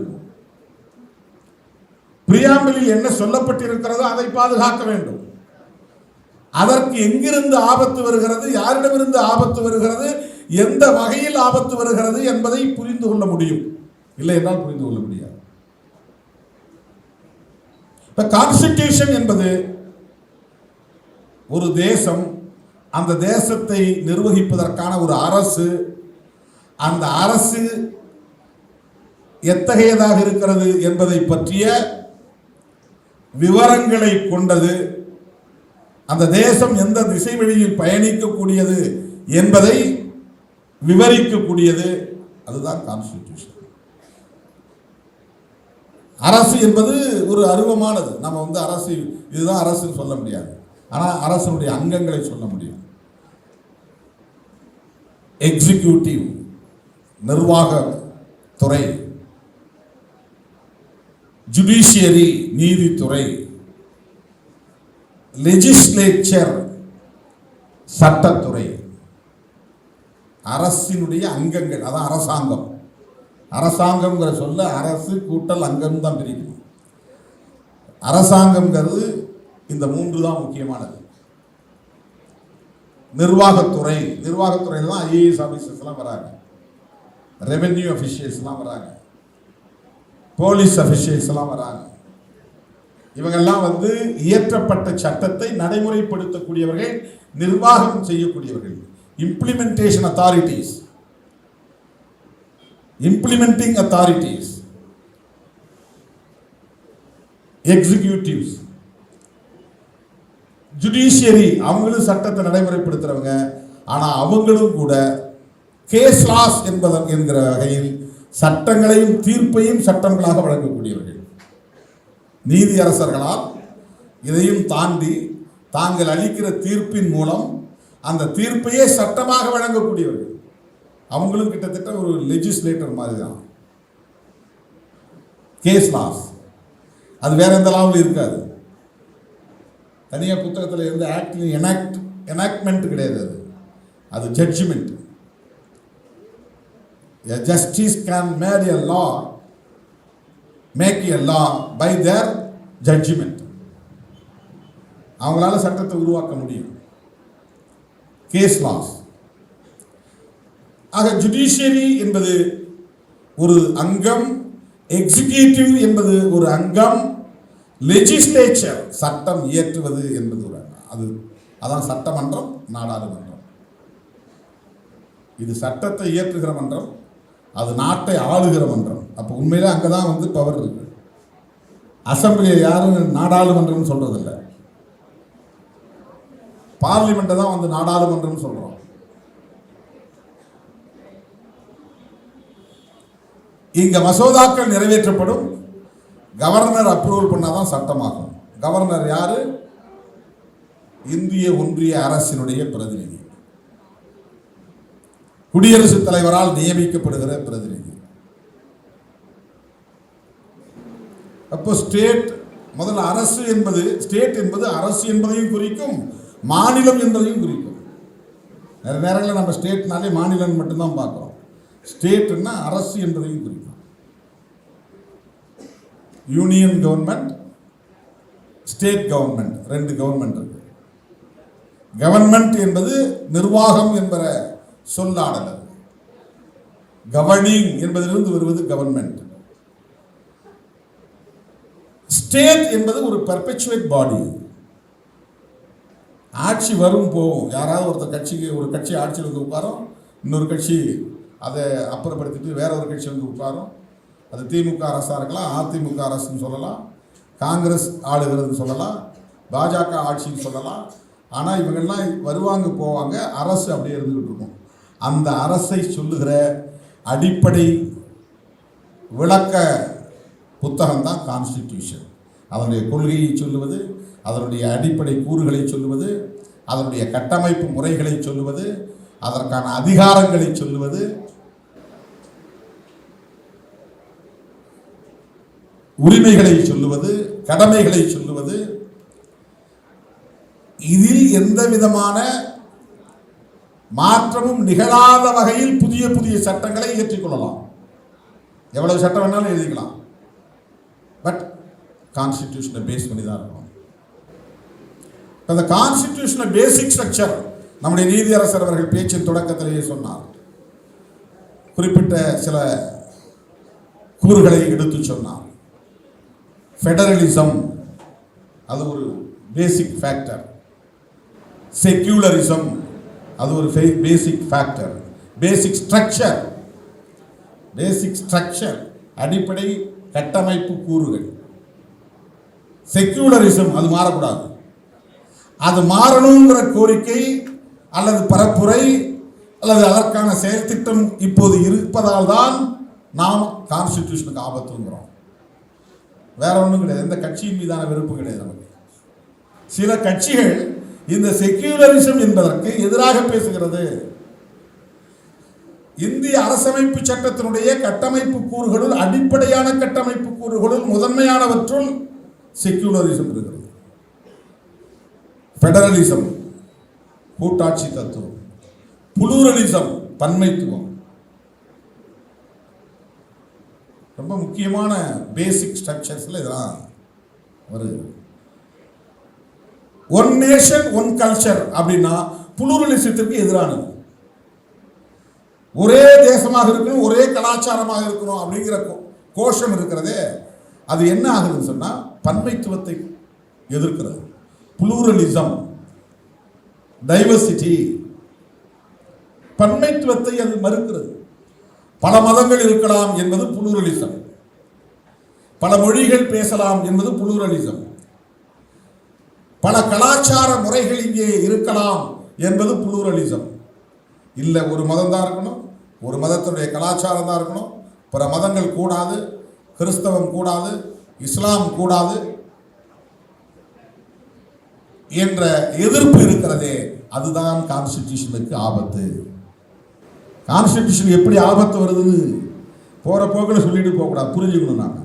பிரியாம்பிளில் என்ன சொல்லப்பட்டிருக்கிறதோ அதை பாதுகாக்க வேண்டும். அதற்கு எங்கிருந்து ஆபத்து வருகிறது, யாரிடமிருந்து ஆபத்து வருகிறது, எந்த வகையில் ஆபத்து வருகிறது என்பதை புரிந்து கொள்ள முடியும். இல்லை என்றால் புரிந்து கொள்ள முடியாது. இப்ப கான்ஸ்டிடியூஷன் என்பது ஒரு தேசம், அந்த தேசத்தை நிர்வகிப்பதற்கான ஒரு அரசு, அந்த அரசு எத்தகையதாக இருக்கிறது என்பதை பற்றிய விவரங்களை கொண்டது, அந்த தேசம் எந்த திசை வழியில் பயணிக்கக்கூடியது என்பதை விவரிக்கக்கூடியது, அதுதான் கான்ஸ்டிடியூஷன். அரசு என்பது ஒரு அருவமானது. நம்ம வந்து அரசு இதுதான் அரசுன்னு சொல்ல முடியாது, ஆனால் அரசனுடைய அங்கங்களை சொல்ல முடியும். எக்ஸிக்யூட்டிவ் நிர்வாக துறை, ஜுடிஷியரி நீதித்துறை, லெஜிஸ்லேச்சர் சட்டத்துறை, அரசினுடைய அங்கங்கள், அதான் அரசாங்கம். அரசாங்கம்ங்கிற சொல்ல அரசு கூட்டல் அங்கம் தான் பிரிக்கணும். அரசாங்கம்ங்கிறது இந்த மூன்று தான் முக்கியமானது. நிர்வாகத்துறை, நிர்வாகத்துறையில் தான் ஐஏஎஸ் ஆஃபீஸர்ஸ் எல்லாம் வராங்க, ரெவென்யூ அஃபிஷியல்ஸ் எல்லாம் வராங்க, போலீஸ் அஃபிஷியல்ஸ் எல்லாம் வராங்க. இவங்கெல்லாம் வந்து இயற்றப்பட்ட சட்டத்தை நடைமுறைப்படுத்தக்கூடியவர்கள், நிர்வாகம் செய்யக்கூடியவர்கள், implementation authorities, implementing authorities, executives, judiciary அவங்களும் சட்டத்தை நடைமுறைப்படுத்துறவங்க. ஆனால் அவங்களும் கூட கேஸ் லாஸ் என்கிற வகையில் சட்டங்களையும் தீர்ப்பையும் சட்டங்களாக வழங்கக்கூடியவர்கள். நீதி அரசர்களால் இதையும் தாண்டி தாங்கள் அளிக்கிற தீர்ப்பின் மூலம் அந்த தீர்ப்பையே சட்டமாக வழங்கக்கூடியவர்கள். அவங்களும் கிட்டத்தட்ட ஒரு லெஜிஸ்லேட்டர் மாதிரி தான். கேஸ் லாஸ் அது வேற எந்த லாவில் இருக்காது. தனியாக புத்தகத்தில் இருந்து ஆக்ட்லையும் எனாக்ட்மெண்ட் கிடையாது, அது judgement. A justice can make a law by their judgment. அவங்களால சட்டத்தை உருவாக்க முடியும். Case loss. ஆக ஜுடிஷியரி என்பது ஒரு அங்கம், எக்ஸிக்யூட்டிவ் என்பது ஒரு அங்கம், லெஜிஸ்லேச்சர் சட்டம் இயற்றுவது என்பது ஒரு அங்கம். அதான் சட்டமன்றம், நாடாளுமன்றம். இது சட்டத்தை இயற்றுகிற மன்றம், அது நாட்டை ஆளுகிற மன்றம். அப்போ உண்மையிலே அங்கே தான் வந்து பவர் இருக்கு. அசம்பிளியை யாரும் நாடாளுமன்றம் சொல்றதில்லை, பார்லிமெண்ட்டை தான் வந்து நாடாளுமன்றம் சொல்றோம். இங்க மசோதாக்கள் நிறைவேற்றப்படும், கவர்னர் அப்ரூவல் பண்ணாதான் சட்டமாகும். கவர்னர் யாரு? இந்திய ஒன்றிய அரசினுடைய பிரதிநிதி, குடியரசுத் தலைவரால் நியமிக்கப்படுகிற பிரதிநிதி. அப்போ ஸ்டேட் முதல்ல அரசு என்பது, ஸ்டேட் என்பது அரசு என்பதையும் குறிக்கும், மாநிலம் என்பதையும் குறிக்கும். நிறைய நேரங்களில் நம்ம ஸ்டேட்னாலே மாநிலம் மட்டும்தான் பார்க்கிறோம். ஸ்டேட்னா அரசு என்பதையும் குறிக்கும். யூனியன் கவர்மெண்ட், ஸ்டேட் கவர்மெண்ட், ரெண்டு கவர்மெண்ட் இருக்கு. கவர்மெண்ட் என்பது நிர்வாகம் என்பற சொல்லாடல். கவர்னிங் என்பதிலிருந்து வருவது கவர்மெண்ட். ஸ்டேட் என்பது ஒரு பெர்பெச்சுவேட் பாடி. ஆட்சி வரும் போகும். யாராவது ஒரு கட்சி ஆட்சியில் வந்து உட்காரும், இன்னொரு கட்சி அதை அப்புறப்படுத்திட்டு வேற ஒரு கட்சி வந்து உட்காரும். அது திமுக அரசாக இருக்கலாம், அதிமுக அரசுன்னு சொல்லலாம், காங்கிரஸ் ஆளுகிறதுன்னு சொல்லலாம், பாஜக ஆட்சின்னு சொல்லலாம். ஆனால் இவங்கெல்லாம் வருவாங்க போவாங்க, அரசு அப்படியே இருந்துகிட்டு இருக்கும். அந்த அரசை சொல்லுகிற அடிப்படை விளக்க புத்தகம் தான் கான்ஸ்டிடியூஷன். அதனுடைய கொள்கையை சொல்லுவது, அதனுடைய அடிப்படை கூறுகளை சொல்லுவது, அதனுடைய கட்டமைப்பு முறைகளை சொல்லுவது, அதற்கான அதிகாரங்களை சொல்லுவது, உரிமைகளை சொல்லுவது, கடமைகளை சொல்லுவது. இதில் எந்த விதமான மாற்றமும் நிகழாத வகையில் புதிய புதிய சட்டங்களை இயற்றிக்கொள்ளலாம். எவ்வளவு சட்டம் வேணாலும் எழுதிக்கலாம். பட் கான்ஸ்டிடியூஷனை பேஸ் பண்ணி தான் இருக்கணும். அந்த கான்ஸ்டிடியூஷனை பேசிக் ஸ்ட்ரக்சர் நம்முடைய நீதியரசர் அவர்கள் பேச்சின் தொடக்கத்திலேயே சொன்னார். குறிப்பிட்ட சில கூறுகளை எடுத்து சொன்னார். ஃபெடரலிசம் அது ஒரு பேசிக் ஃபேக்டர், செக்யூலரிசம் அது ஒரு பேசிக் ஃபேக்டர், பேசிக் ஸ்ட்ரக்சர் அடிப்படை கட்டமைப்பு கூறுகள். செக்யூலரிசம் அது மாறக்கூடாது. அது மாறணுங்கிற கோரிக்கை அல்லது பரப்புரை அல்லது அதற்கான செயல் திட்டம் இப்போது இருப்பதால் தான் நாம் கான்ஸ்டிடியூஷனுக்கு ஆபத்துங்கிறோம். வேற ஒன்றும் கிடையாது. எந்த கட்சியின் மீதான வெறுப்பு கிடையாது நமக்கு. சில கட்சிகள் இந்த செக்யூலரிசம் என்பதற்கு எதிராக பேசுகிறது. இந்திய அரசமைப்பு சட்டத்தினுடைய கட்டமைப்பு கூறுகளுள், அடிப்படையான கட்டமைப்பு கூறுகளுள் முதன்மையானவற்றுள் செக்யூலரிசம் இருக்கிறது. ஃபெடரலிசம் கூட்டாட்சி தத்துவம், புளூரலிசம் பன்மைத்துவம், ரொம்ப முக்கியமான பேசிக் ஸ்ட்ரக்சர்ஸ்ல இதெல்லாம் வருது. ஒன் நேஷன் ஒன் கல்ச்சர் அப்படின்னா புளூரலிசத்திற்கு எதிரானது. ஒரே தேசமாக இருக்கணும், ஒரே கலாச்சாரமாக இருக்கணும் அப்படிங்கிற கோஷம் இருக்கிறதே, அது என்ன ஆகுதுன்னு சொன்னா பன்மைத்துவத்தை எதிர்க்கிறது. புளூரலிசம், டைவர்சிட்டி, பன்மைத்துவத்தை அது மறுக்கிறது. பல மதங்கள் இருக்கலாம் என்பது புளூரலிசம், பல மொழிகள் பேசலாம் என்பது புளூரலிசம், பல கலாச்சார முறைகள் இங்கே இருக்கலாம் என்பது புளூரலிசம். இல்லை, ஒரு மதம் தான் இருக்கணும், ஒரு மதத்தினுடைய கலாச்சாரம் தான் இருக்கணும், பிற மதங்கள் கூடாது, கிறிஸ்தவம் கூடாது, இஸ்லாம் கூடாது என்ற எதிர்ப்பு இருக்கிறதே, அதுதான் கான்ஸ்டிடியூஷனுக்கு ஆபத்து. கான்ஸ்டிடியூஷன் எப்படி ஆபத்து வருதுன்னு போற போக்கில் சொல்லிட்டு போகக்கூடாது, புரிஞ்சுக்கணும். நாம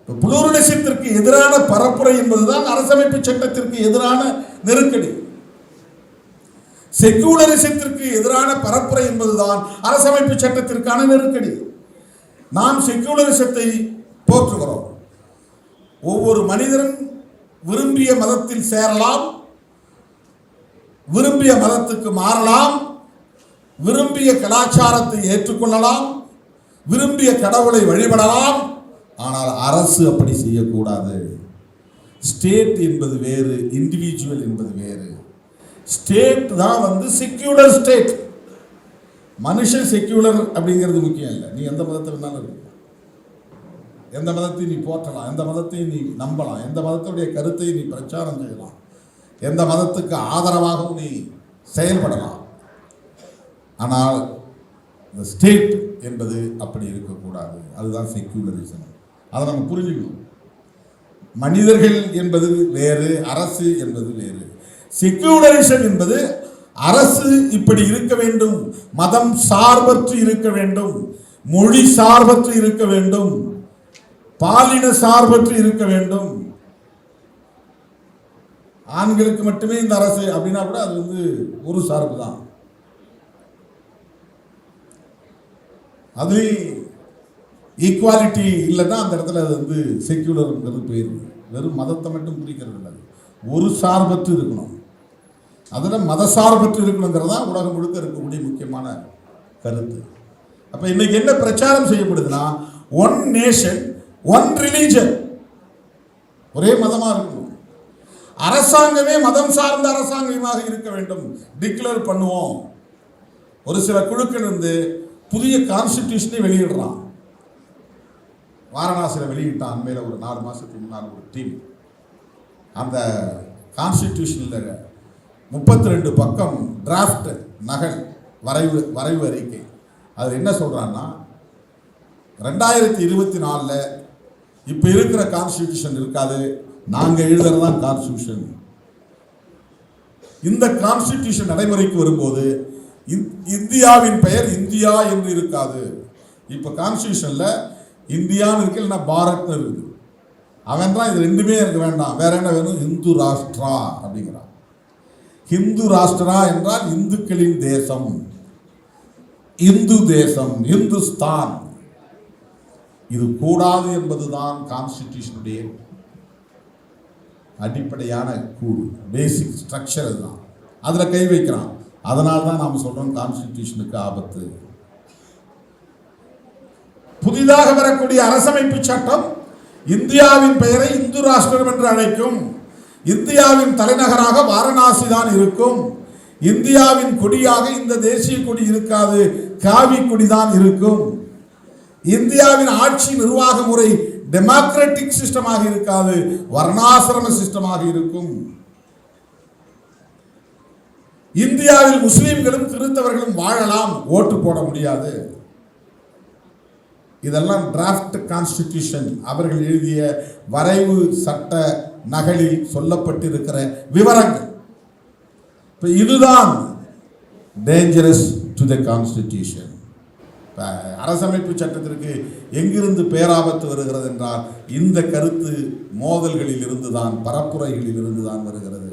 புளூரலிசத்திற்கு எதிரான பரப்புரை என்பதுதான் அரசமைப்பு சட்டத்திற்கு எதிரான நெருக்கடி. செக்யூலரிசத்திற்கு எதிரான பரப்புரை என்பதுதான் அரசமைப்பு சட்டத்திற்கான நெருக்கடி. நாம் செக்யூலரிசத்தை போற்றுகிறோம். ஒவ்வொரு மனிதனும் விரும்பிய மதத்தில் சேரலாம், விரும்பிய மதத்துக்கு மாறலாம், விரும்பிய கலாச்சாரத்தை ஏற்றுக்கொள்ளலாம், விரும்பிய கடவுளை வழிபடலாம். ஆனால் அரசு அப்படி செய்யக்கூடாது. ஸ்டேட் என்பது வேறு, இண்டிவிஜுவல் என்பது வேறு. ஸ்டேட் தான் செக்யூலர் ஸ்டேட். மனுஷன் செக்யூலர் அப்படிங்கிறது முக்கியம் இல்லை. நீ எந்த மதத்தை வேணாலும் இருக்க, எந்த மதத்தையும் நீ போற்றலாம், எந்த மதத்தையும் நீ நம்பலாம், எந்த மதத்துடைய கருத்தை நீ பிரச்சாரம் செய்யலாம், எந்த மதத்துக்கு ஆதரவாகவும் நீ செயல்படலாம். ஆனால் இந்த ஸ்டேட் என்பது அப்படி இருக்கக்கூடாது. அதுதான் செக்யூலரிசம். அதை நம்ம புரிஞ்சுக்கணும். மனிதர்கள் என்பது வேறு, அரசு என்பது வேறு. செக்யூலரிசம் என்பது அரசு இப்படி இருக்க வேண்டும், மதம் சார்பற்று இருக்க வேண்டும், மொழி சார்பற்று இருக்க வேண்டும், பாலின சார்பற்று இருக்க வேண்டும். ஆண்களுக்கு மட்டுமே இந்த அரசு அப்படின்னா கூட அது ஒரு சார்பு தான். அதுலேயும் ஈக்குவாலிட்டி இல்லைன்னா அந்த இடத்துல அது செக்யூலர்ங்கிறது போயிருக்கு. வெறும் மதத்தை மட்டும் குறிக்கிறது இல்லை, ஒரு சார்பற்று இருக்கணும். அதில் மத சார்பற்று இருக்கணுங்கிறது தான் உலகம் முழுக்க இருக்கக்கூடிய முக்கியமான கருத்து. அப்போ இன்னைக்கு என்ன பிரச்சாரம் செய்யப்படுதுன்னா, ஒன் நேஷன் ஒன் ரிலீஜன், ஒரே மதமாக இருக்கணும். அரசாங்கமே மதம் சார்ந்த அரசாங்கமாக இருக்க வேண்டும் டிக்ளேர் பண்ணுவோம். ஒரு சில குழுக்கள் புதிய கான்ஸ்டிடியூஷனை வெளியிடுறான். வாரணாசியில் வெளியிட்டான் அண்மையில் ஒரு 4 மாதத்துக்கு முன்னால் ஒரு டீம். அந்த கான்ஸ்டிடியூஷனில் 32 பக்கம் டிராஃப்ட் நகல் வரைவு அறிக்கை. அதில் என்ன சொல்கிறான்னா, 2024 இப்ப இருக்கிற கான்ஸ்டிடியூஷன் இருக்காது, நாங்க எழுதுறதுதான் கான்ஸ்டிடியூஷன். இந்த கான்ஸ்டிடியூஷன் நடைமுறைக்கு வரும்போது இந்தியாவின் பெயர் இந்தியா என்று இருக்காது. இப்ப கான்ஸ்டிடியூஷன்ல இந்தியான்னு இருக்கு, இல்லைன்னா பாரத்னு இருக்கு. அவன் தான் இது ரெண்டுமே எனக்கு வேண்டாம், வேற என்ன வேணும், இந்து ராஷ்டிரா அப்படிங்கிறான். இந்து ராஷ்டிரா என்றால் இந்துக்களின் தேசம், இந்து தேசம், இந்துஸ்தான். இது கூடாது என்பதுதான் கான்ஸ்டிடியூஷனுடைய அடிப்படையான கூறு, பேசிக் ஸ்ட்ரக்சர். தான் அதுல கை வைக்கிறான். அதனால தான் நாம் சொல்றோம் கான்ஸ்டிடியூஷனுக்கு ஆபத்து. புதிதாக வரக்கூடிய அரசமைப்பு சட்டம் இந்தியாவின் பெயரை இந்து ராஷ்டிரம் என்று அழைக்கும். இந்தியாவின் தலைநகராக வாரணாசி தான் இருக்கும். இந்தியாவின் கொடியாக இந்த தேசிய கொடி இருக்காது, காவி கொடி தான் இருக்கும். இந்தியாவின் ஆட்சி நிர்வாக முறை டெமோக்ராட்டிக் சிஸ்டமாக இருக்காது, வர்ணாசிரம சிஸ்டமாக இருக்கும். இந்தியாவில் முஸ்லிம்களும் கிறிஸ்தவர்களும் வாழலாம், ஓட்டு போட முடியாது. இதெல்லாம் டிராஃப்ட் கான்ஸ்டிடியூஷன், அவர்கள் எழுதிய வரைவு சட்ட நகலில் சொல்லப்பட்டிருக்கிற விவரங்கள். இதுதான் டேஞ்சரஸ் டு த கான்ஸ்டிடியூஷன். அரசமைப்பு சட்டத்திற்கு எங்கிருந்து பேராபத்து வருகிறது என்றால் இந்த கருத்து மோதல்களில் இருந்துதான், பரப்புரைகளில் இருந்துதான் வருகிறது.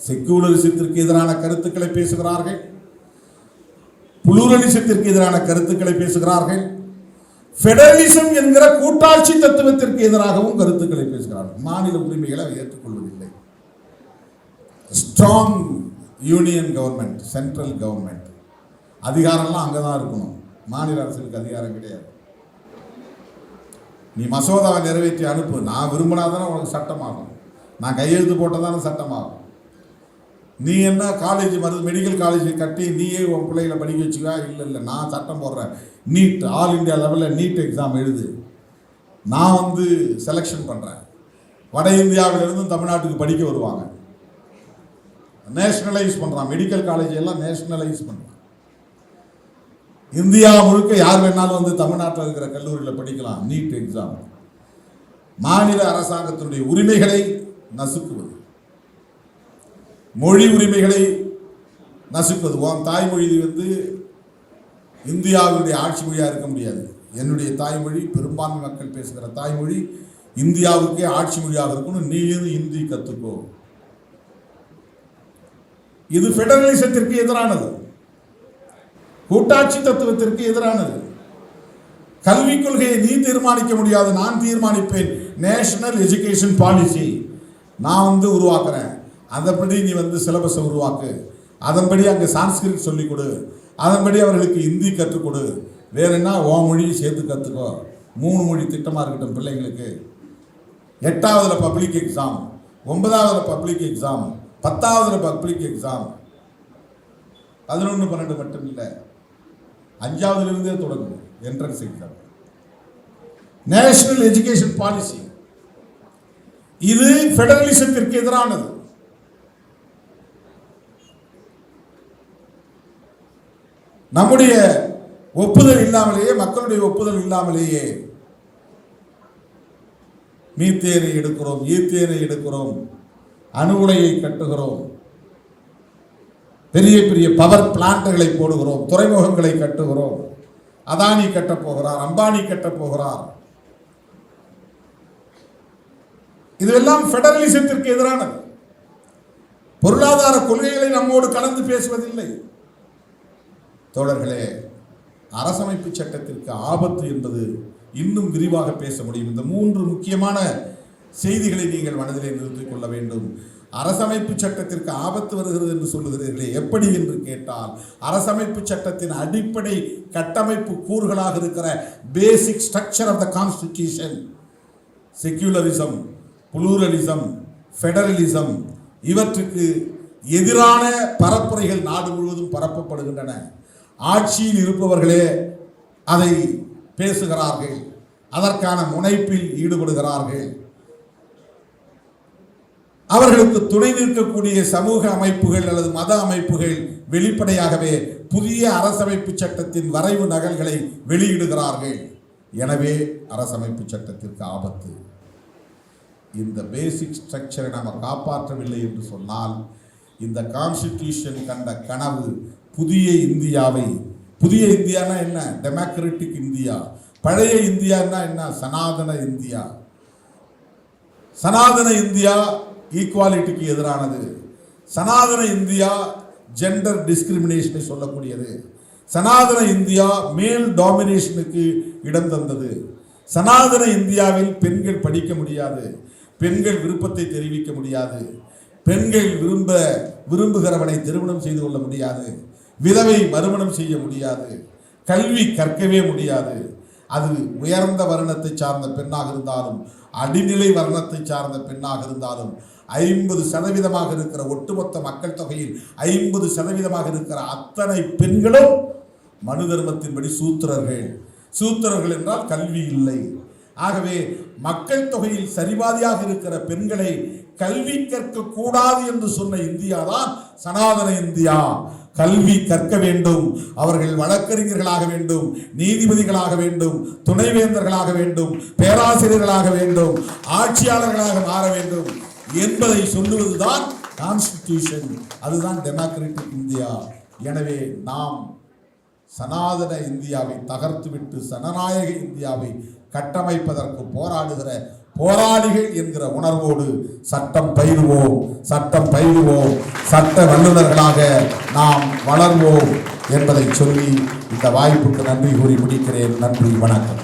செக்குலரிசத்திற்கு எதிரான கருத்துக்களை பேசுகிறார்கள், புளூரலிசத்திற்கு எதிரான கருத்துக்களை பேசுகிறார்கள், பெடரலிசம் என்கிற கூட்டாட்சி தத்துவத்திற்கு எதிராகவும் கருத்துக்களை பேசுகிறார்கள். மாநில உரிமைகளை ஏற்றுக்கொள்வதில்லை. Strong union government, central government, அதிகாரம்லாம் அங்கதான் இருக்கணும், மாநில அரசுக்கு அதிகாரம் கிடையாது. நீ மசோதாவை நிறைவேற்றி அனுப்பு, நான் விரும்பினாதானே உனக்கு சட்டமாகும், நான் கையெழுத்து போட்டதானே சட்டமாகும். நீ என்ன காலேஜ் மெடிக்கல் காலேஜ் கட்டி நீயே உன் பிள்ளைகளை படிக்க வச்சுக்கா? இல்லை, நான் சட்டம் போடுறேன். நீட், ஆல் இண்டியா லெவலில் நீட் எக்ஸாம் எழுது, நான் செலெக்ஷன் பண்ணுறேன். வட இந்தியாவிலிருந்து தமிழ்நாட்டுக்கு படிக்க வருவாங்க, நேஷனலைஸ் பண்ணுறான். மெடிக்கல் காலேஜ் எல்லாம் நேஷனலைஸ் பண்ணுறான். இந்தியா முழுக்க யார் வேணாலும் தமிழ்நாட்டில் இருக்கிற கல்லூரியில் படிக்கலாம். நீட் எக்ஸாம் மாநில அரசாங்கத்தினுடைய உரிமைகளை நசுக்குவது, மொழி உரிமைகளை நசுக்குவது. உன் தாய்மொழி இந்தியாவுடைய ஆட்சி மொழியாக இருக்க முடியாது. என்னுடைய தாய்மொழி, பெரும்பான்மை மக்கள் பேசுகிற தாய்மொழி இந்தியாவுக்கே ஆட்சி மொழியாக இருக்கணும், நீயும் இந்தி கற்றுக்கோ. இது பெடரலிசத்திற்கு எதிரானது, கூட்டாட்சி தத்துவத்திற்கு எதிரானது. கல்விக் கொள்கையை நீ தீர்மானிக்க முடியாது, நான் தீர்மானிப்பேன். நேஷனல் எஜுகேஷன் பாலிசி நான் உருவாக்குறேன், அதன்படி நீ சிலபஸை உருவாக்கு, அதன்படி அங்கே சான்ஸ்கிரிட் சொல்லிக் கொடு, அதன்படி அவர்களுக்கு ஹிந்தி கற்றுக் கொடு, வேற என்ன ஓ மொழியை சேர்த்து கற்றுக்கோ. 3 மொழி திட்டமாக இருக்கட்டும் பிள்ளைங்களுக்கு. 8ஆவதுல பப்ளிக் எக்ஸாம், 9ஆவதுல பப்ளிக் எக்ஸாம், 10ஆவதுல பப்ளிக் எக்ஸாம், 11, 12 மட்டும் இல்லை, 5ஆவதுலேருந்தே தொடங்கும் entrance exam. National education policy இது பெடரலிசத்திற்கு எதிரானது. நம்முடைய ஒப்புதல் இல்லாமலேயே, மக்களுடைய ஒப்புதல் இல்லாமலேயே மீத்தேனை எடுக்கிறோம், ஈத்தேனை எடுக்கிறோம், அணு உலையை கட்டுகிறோம், பெரிய பெரிய பவர் பிளான்ட்களை போடுகிறோம், துறைமுகங்களை கட்டுகிறோம். அதானி கட்டப் போகிறார், அம்பானி கட்டப் போகிறார். இதுவெல்லாம் பெடரலிசத்திற்கு எதிரானது. பொருளாதார கொள்கைகளை நம்மோடு கலந்து பேசுவதில்லை. தோழர்களே, அரசமைப்பு சட்டத்திற்கு ஆபத்து என்பது இன்னும் விரிவாக பேச முடியும். இந்த 3 முக்கியமான செய்திகளை நீங்கள் மனதிலே நிறுத்திக் கொள்ள வேண்டும். அரசமைப்பு சட்டத்திற்கு ஆபத்து வருகிறது என்று சொல்லுகிறீர்களே, எப்படி என்று கேட்டால், அரசமைப்பு சட்டத்தின் அடிப்படை கட்டமைப்பு கூறுகளாக இருக்கிற basic structure of the constitution, secularism, pluralism, federalism, இவற்றுக்கு எதிரான பரப்புரைகள் நாடு முழுவதும் பரப்பப்படுகின்றன. ஆட்சியில் இருப்பவர்களே அதை பேசுகிறார்கள், அதற்கான முனைப்பில் ஈடுபடுகிறார்கள். அவர்களுக்கு துணை நிற்கக்கூடிய சமூக அமைப்புகள் அல்லது மத அமைப்புகள் வெளிப்படையாகவே புதிய அரசமைப்பு சட்டத்தின் வரைவு நகல்களை வெளியிடுகிறார்கள். எனவே அரசமைப்பு சட்டத்திற்கு ஆபத்து. இந்த பேசிக் ஸ்ட்ரக்சரை நாம் காப்பாற்றவில்லை என்று சொன்னால் இந்த கான்ஸ்டிடியூஷன் கண்ட கனவு புதிய இந்தியாவை, புதிய இந்தியானா என்ன? Democratic India. பழைய இந்தியானா என்ன? சனாதன இந்தியா. சனாதன இந்தியா ஈக்குவாலிட்டிக்கு எதிரானது. சனாதன இந்தியா ஜெண்டர் டிஸ்கிரிமினேஷனை சொல்லக்கூடியது. சனாதன இந்தியா மேல் டாமினேஷனுக்கு இடம் தந்தது. சனாதன இந்தியாவில் பெண்கள் படிக்க முடியாது, பெண்கள் விருப்பத்தை தெரிவிக்க முடியாது, பெண்கள் விரும்புகிறவனை திருமணம் செய்து கொள்ள முடியாது, விதவை மறுமணம் செய்ய முடியாது, கல்வி கற்கவே முடியாது. அது உயர்ந்த வர்ணத்தை சார்ந்த பெண்ணாக இருந்தாலும் அடிநிலை வர்ணத்தை சார்ந்த பெண்ணாக இருந்தாலும் 50% இருக்கிற ஒட்டுமொத்த மக்கள் தொகையில் 50% இருக்கிற அத்தனை பெண்களும் மனு தர்மத்தின்படி சூத்திரர்கள். சூத்திரர்கள் என்றால் கல்வி இல்லை. ஆகவே மக்கள் தொகையில் சரிபாதியாக இருக்கிற பெண்களை கல்வி கற்க கூடாது என்று சொன்ன இந்தியா தான் சனாதன இந்தியா. கல்வி கற்க வேண்டும், அவர்கள் வழக்கறிஞர்களாக வேண்டும், நீதிபதிகளாக வேண்டும், துணைவேந்தர்களாக வேண்டும், பேராசிரியர்களாக வேண்டும், ஆட்சியாளர்களாக மாற வேண்டும் என்பதை சொல்லுவதுதான் கான்ஸ்டிடியூஷன். அதுதான் டெமோக்ராட்டிக் இந்தியா. எனவே நாம் சனாதன இந்தியாவை தகர்த்துவிட்டு ஜனநாயக இந்தியாவை கட்டமைப்பதற்கு போராடுகிற போராளிகள் என்கிற உணர்வோடு சட்டம் பயிலுவோம், சட்டம் பயிலுவோம், சட்ட வல்லுநர்களாக நாம் வளர்வோம் என்பதை சொல்லி இந்த வாய்ப்புக்கு நன்றி கூறி முடிக்கிறேன். நன்றி, வணக்கம்.